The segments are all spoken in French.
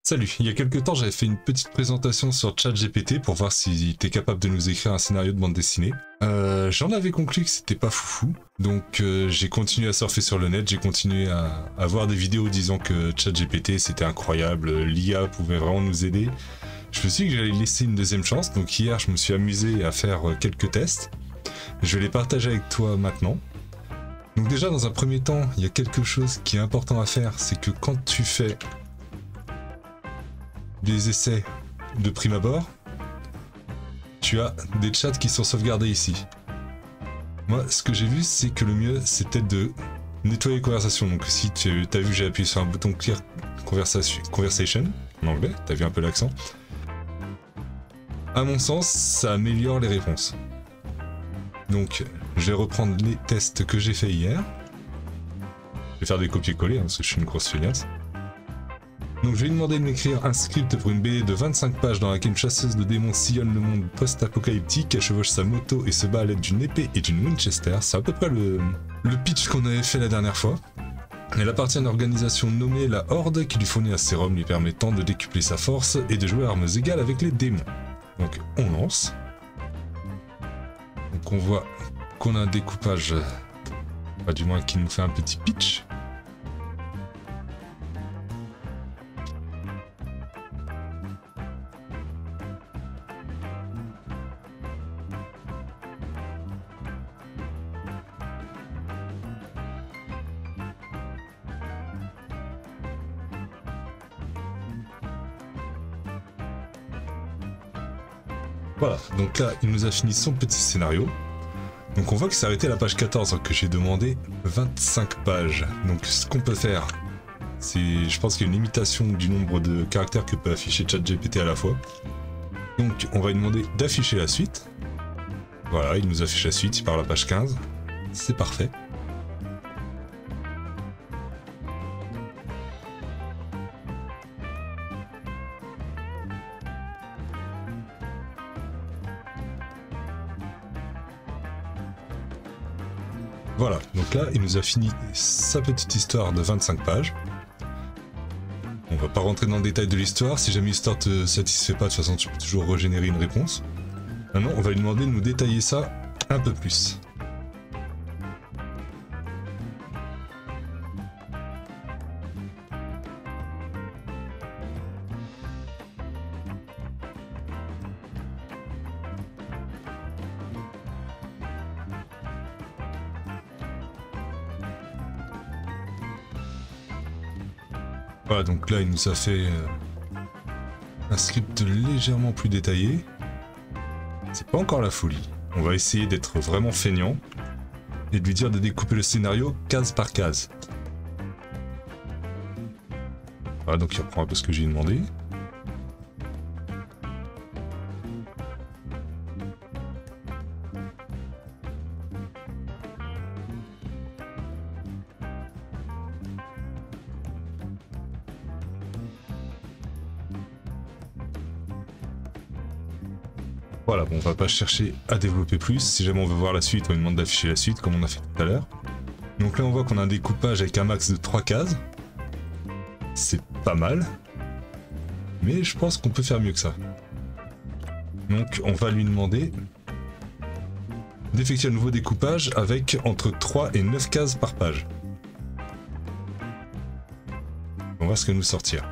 Salut, il y a quelques temps j'avais fait une petite présentation sur ChatGPT pour voir s'il était capable de nous écrire un scénario de bande dessinée. J'en avais conclu que c'était pas foufou, donc j'ai continué à surfer sur le net, j'ai continué à voir des vidéos disant que ChatGPT c'était incroyable, l'IA pouvait vraiment nous aider. Je me suis dit que j'allais laisser une deuxième chance, donc hier je me suis amusé à faire quelques tests. Je vais les partager avec toi maintenant. Donc déjà dans un premier temps, il y a quelque chose qui est important à faire, c'est que quand tu fais des essais de prime abord, tu as des chats qui sont sauvegardés ici. Moi, ce que j'ai vu, c'est que le mieux, c'était de nettoyer les conversations. Donc si tu as vu, j'ai appuyé sur un bouton Clear Conversation, en anglais, tu as vu un peu l'accent. À mon sens, ça améliore les réponses. Donc, je vais reprendre les tests que j'ai fait hier. Je vais faire des copier-coller, hein, parce que je suis une grosse feignasse. Donc je vais lui demander de m'écrire un script pour une BD de 25 pages dans laquelle une chasseuse de démons sillonne le monde post-apocalyptique, elle chevauche sa moto et se bat à l'aide d'une épée et d'une Winchester. C'est à peu près le pitch qu'on avait fait la dernière fois. Elle appartient à une organisation nommée la Horde qui lui fournit un sérum lui permettant de décupler sa force et de jouer à armes égales avec les démons. Donc on lance. Donc on voit qu'on a un découpage, pas du moins qui nous fait un petit pitch. Voilà, donc là, il nous a fini son petit scénario. Donc on voit qu'il s'est arrêté à la page 14, que j'ai demandé 25 pages. Donc ce qu'on peut faire, c'est, je pense qu'il y a une limitation du nombre de caractères que peut afficher ChatGPT à la fois. Donc on va lui demander d'afficher la suite. Voilà, il nous affiche la suite, il part à la page 15. C'est parfait. Voilà, donc là, il nous a fini sa petite histoire de 25 pages. On va pas rentrer dans le détail de l'histoire, si jamais l'histoire te satisfait pas, de toute façon tu peux toujours régénérer une réponse. Maintenant, on va lui demander de nous détailler ça un peu plus. Voilà, donc là il nous a fait un script légèrement plus détaillé. C'est pas encore la folie. On va essayer d'être vraiment feignant et de lui dire de découper le scénario case par case. Voilà, donc il reprend un peu ce que j'ai demandé. Voilà, bon, on va pas chercher à développer plus. Si jamais on veut voir la suite, on lui demande d'afficher la suite, comme on a fait tout à l'heure. Donc là, on voit qu'on a un découpage avec un max de 3 cases. C'est pas mal. Mais je pense qu'on peut faire mieux que ça. Donc, on va lui demander d'effectuer un nouveau découpage avec entre 3 et 9 cases par page. On va voir ce que nous sortir.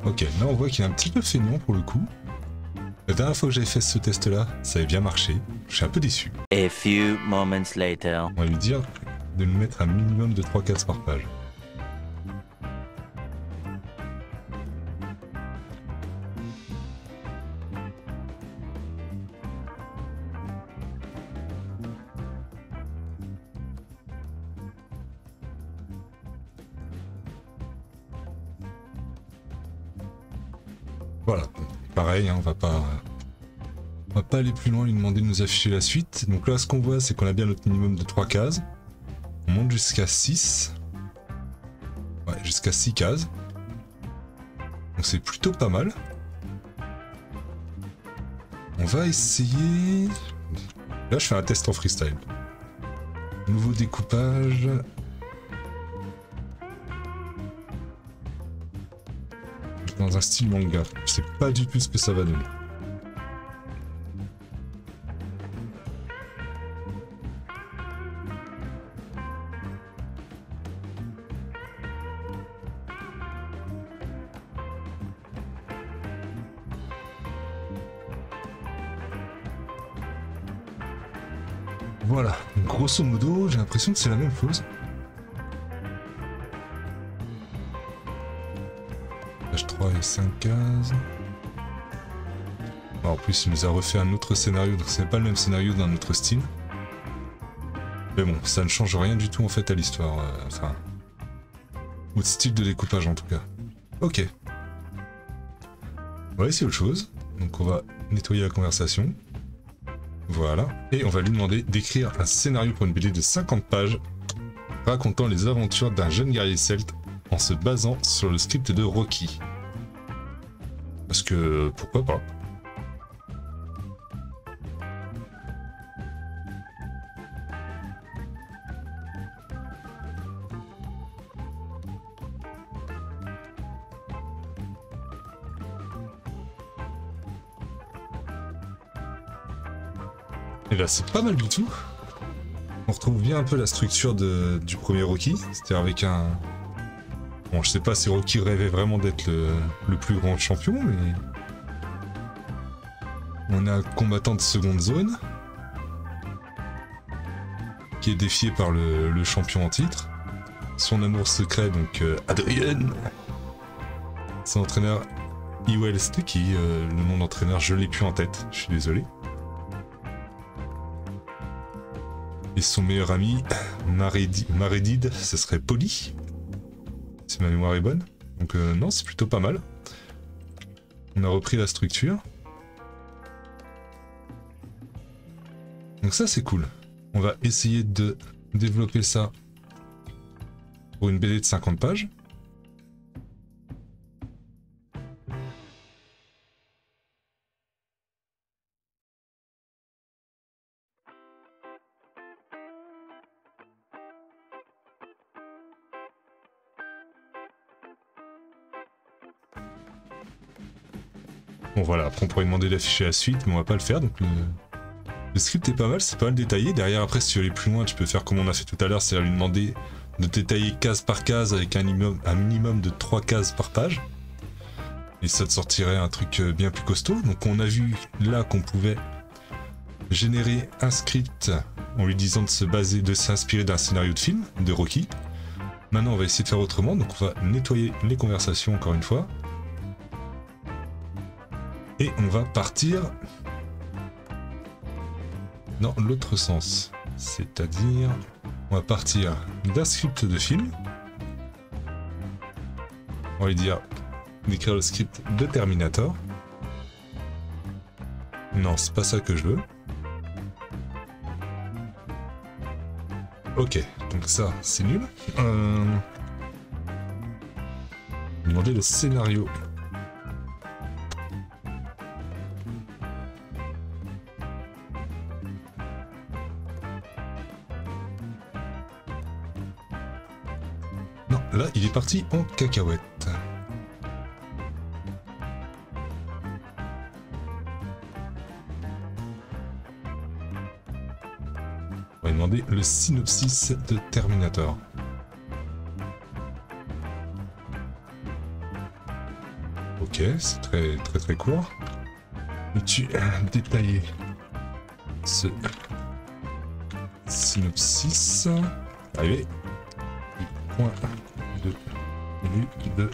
Ok, là on voit qu'il est un petit peu feignant pour le coup. La dernière fois que j'avais fait ce test là, ça avait bien marché. Je suis un peu déçu. A few moments later. On va lui dire de nous mettre un minimum de 3 cases par page. Voilà, pareil, hein, on va pas aller plus loin, lui demander de nous afficher la suite. Donc là, ce qu'on voit, c'est qu'on a bien notre minimum de 3 cases. On monte jusqu'à 6. jusqu'à 6 cases. Donc c'est plutôt pas mal. On va essayer... Là je fais un test en freestyle. Nouveau découpage. Dans un style manga. Je sais pas du tout ce que ça va donner. Voilà, grosso modo, j'ai l'impression que c'est la même chose. Page 3 et 5 cases. Alors, en plus, il nous a refait un autre scénario, donc c'est pas le même scénario d'un autre style. Mais bon, ça ne change rien du tout en fait à l'histoire. Enfin, au style de découpage en tout cas. Ok. On va essayer autre chose. Donc on va nettoyer la conversation. Voilà. Et on va lui demander d'écrire un scénario pour une BD de 50 pages racontant les aventures d'un jeune guerrier celte en se basant sur le script de Rocky. Parce que pourquoi pas. Et là c'est pas mal du tout. On retrouve bien un peu la structure du premier Rocky, c'est-à-dire avec un... Bon, je sais pas si Rocky rêvait vraiment d'être le plus grand champion, mais... On a un combattant de seconde zone, qui est défié par le champion en titre. Son amour secret, donc Adrian. Son entraîneur Ewell Sticky, le nom d'entraîneur je l'ai plus en tête, je suis désolé. Et son meilleur ami, Maredid, ce serait Polly, si ma mémoire est bonne. Donc non, c'est plutôt pas mal. On a repris la structure. Donc ça c'est cool. On va essayer de développer ça pour une BD de 50 pages. Bon voilà, après on pourrait demander d'afficher la suite, mais on va pas le faire, donc le script est pas mal, c'est pas mal détaillé. Derrière après si tu veux aller plus loin, tu peux faire comme on a fait tout à l'heure, c'est-à-dire lui demander de détailler case par case avec un minimum de 3 cases par page. Et ça te sortirait un truc bien plus costaud. Donc on a vu là qu'on pouvait générer un script en lui disant de s'inspirer d'un scénario de film, de Rocky. Maintenant on va essayer de faire autrement, donc on va nettoyer les conversations encore une fois. Et on va partir dans l'autre sens. C'est-à-dire, on va partir d'un script de film. On va lui dire d'écrire le script de Terminator. Non, c'est pas ça que je veux. Ok, donc ça, c'est nul. Demander le scénario. Non, là, il est parti en cacahuète. On va demander le synopsis de Terminator. Ok, c'est très court. Peux-tu détailler ce synopsis? Arrivé. Point de vue de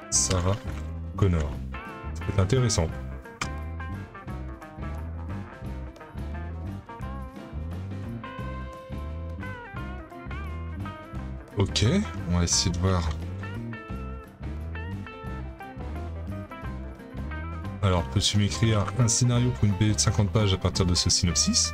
Sarah Connor. C'est intéressant. Ok, on va essayer de voir. Alors, peux-tu m'écrire un scénario pour une BD de 50 pages à partir de ce synopsis?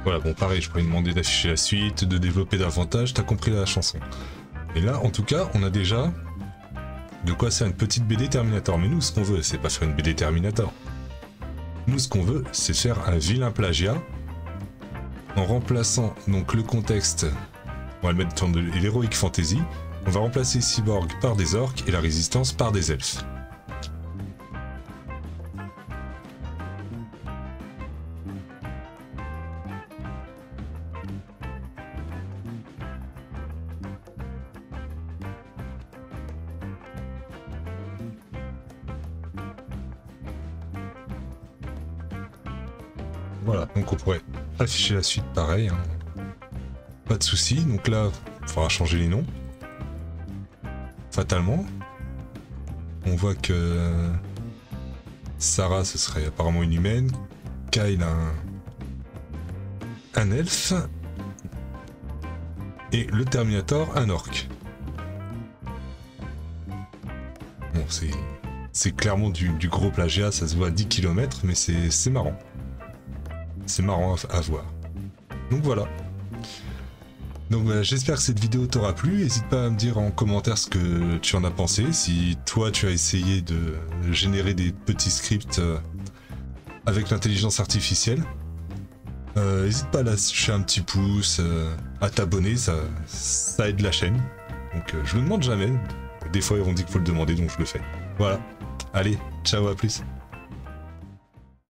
Voilà, bon pareil, je pourrais demander d'afficher la suite, de développer davantage, t'as compris la chanson. Et là, en tout cas, on a déjà de quoi faire une petite BD Terminator. Mais nous, ce qu'on veut, c'est pas faire une BD Terminator. Nous, ce qu'on veut, c'est faire un vilain plagiat en remplaçant donc le contexte, on va le mettre dans de l'Heroic Fantasy, on va remplacer Cyborg par des orques et la résistance par des elfes. Voilà, donc on pourrait afficher la suite pareil, hein. Pas de souci. Donc là, il faudra changer les noms. Fatalement. On voit que Sarah, ce serait apparemment une humaine. Kyle, un elfe. Et le Terminator, un orc. Bon, c'est clairement du gros plagiat, ça se voit à 10 km, mais c'est marrant. C'est marrant à voir. Donc voilà. Donc voilà, j'espère que cette vidéo t'aura plu. N'hésite pas à me dire en commentaire ce que tu en as pensé. Si toi tu as essayé de générer des petits scripts avec l'intelligence artificielle. N'hésite pas à lâcher un petit pouce, à t'abonner, ça aide la chaîne. Donc je me demande jamais. Des fois on dit qu'il faut le demander, donc je le fais. Voilà. Allez, ciao, à plus.